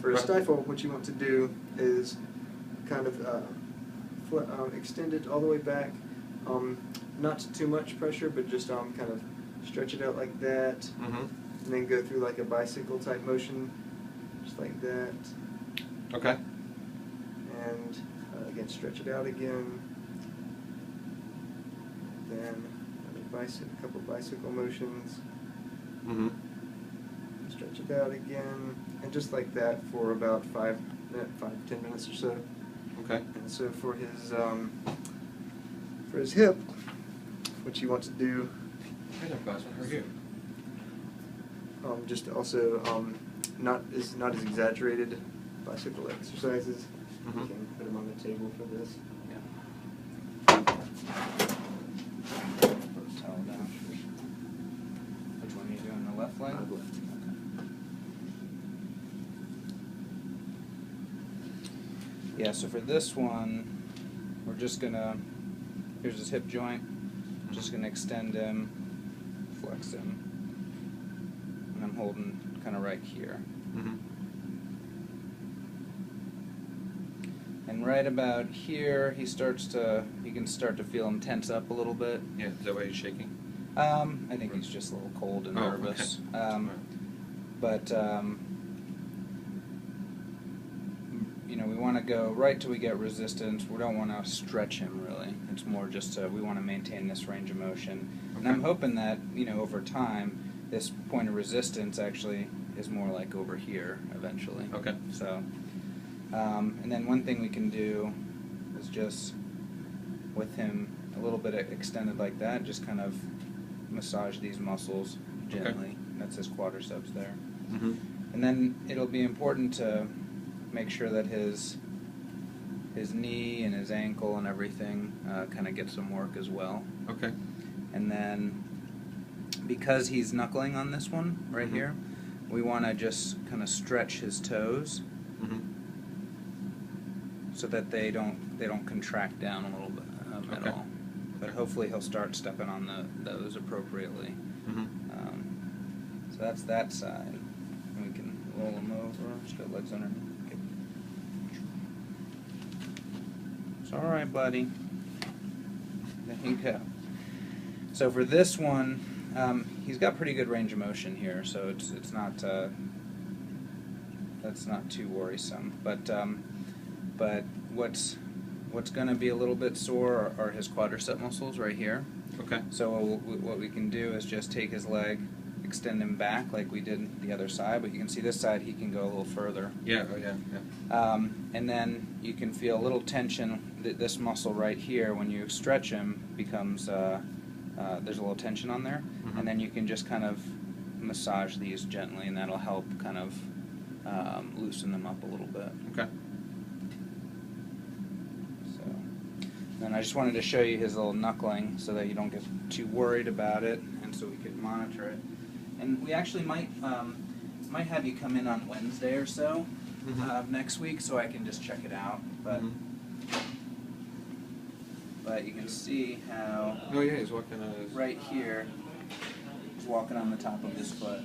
For a stifle, what you want to do is kind of extend it all the way back. Not too much pressure, but just kind of stretch it out like that, and then go through like a bicycle type motion, just like that. Okay. And again, stretch it out again. Then a couple bicycle motions. Stretch it out again, and just like that for about 10 minutes or so. Okay. And so for his hip, what you want to do, How are you? just also not as exaggerated bicycle exercises. You can put them on the table for this. Yeah. Put the towel down. Which one are you doing? The left leg? Left. Yeah, so for this one, we're just gonna, here's his hip joint, just gonna extend him, flex him, and I'm holding kind of right here. And right about here, you can start to feel him tense up a little bit. Yeah, is that why he's shaking? I think he's just a little cold and nervous. Okay. But you know, we want to go right till we get resistance. We don't want to stretch him really. It's more just we want to maintain this range of motion. Okay. And I'm hoping that, you know, over time, this point of resistance actually is more like over here eventually. Okay. So, and then one thing we can do is just with him a little bit extended like that, just kind of massage these muscles gently. Okay. That's his quadriceps there. And then it'll be important to make sure that his knee and his ankle and everything kind of get some work as well. Okay. And then because he's knuckling on this one right here, we want to just kind of stretch his toes so that they don't contract down a little bit at all. But hopefully he'll start stepping on those appropriately. So that's that side. And we can roll him over. Just got legs underneath. It's all right, buddy. There you go. So for this one, he's got pretty good range of motion here, so it's not that's not too worrisome. But what's going to be a little bit sore are his quadricep muscles right here. Okay. So what we can do is just take his leg, extend him back like we did the other side, but you can see this side he can go a little further. Yeah. Oh yeah. And then you can feel a little tension. This muscle right here, when you stretch him, becomes there's a little tension on there, and then you can just kind of massage these gently, and that'll help kind of loosen them up a little bit. Okay. So, then I just wanted to show you his little knuckling so that you don't get too worried about it, and so we could monitor it. And we actually might have you come in on Wednesday or so next week, so I can just check it out. But you can see how Oh yeah, he's walking on his... right here he's walking on the top of his foot.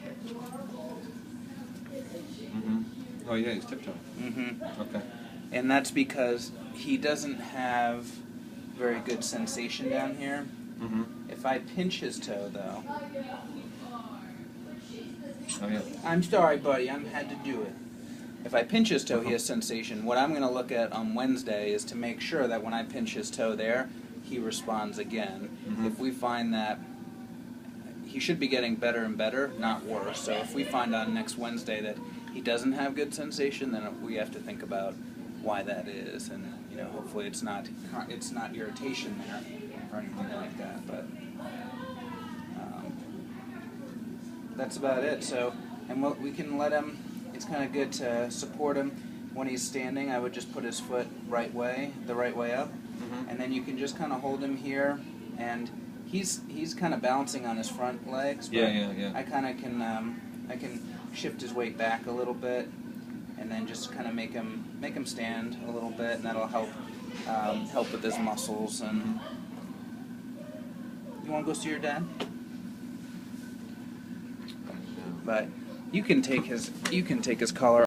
Oh yeah, he's tiptoeing. Okay. And that's because he doesn't have very good sensation down here. If I pinch his toe, though... Oh yeah. I'm sorry, buddy, I had to do it. If I pinch his toe, he has sensation. What I'm going to look at on Wednesday is to make sure that when I pinch his toe there, he responds again. If we find that he should be getting better and better, not worse. So if we find on next Wednesday that he doesn't have good sensation, then we have to think about why that is, and you know, hopefully it's not irritation there or anything like that. But that's about it. So, and what we can let him. It's kind of good to support him when he's standing. I would just put his foot the right way up, and then you can just kind of hold him here, and he's kind of balancing on his front legs. But Yeah. I kind of I can shift his weight back a little bit, and then just kind of make him stand a little bit, and that'll help with his muscles. And you want to go see your dad? But you can take his collar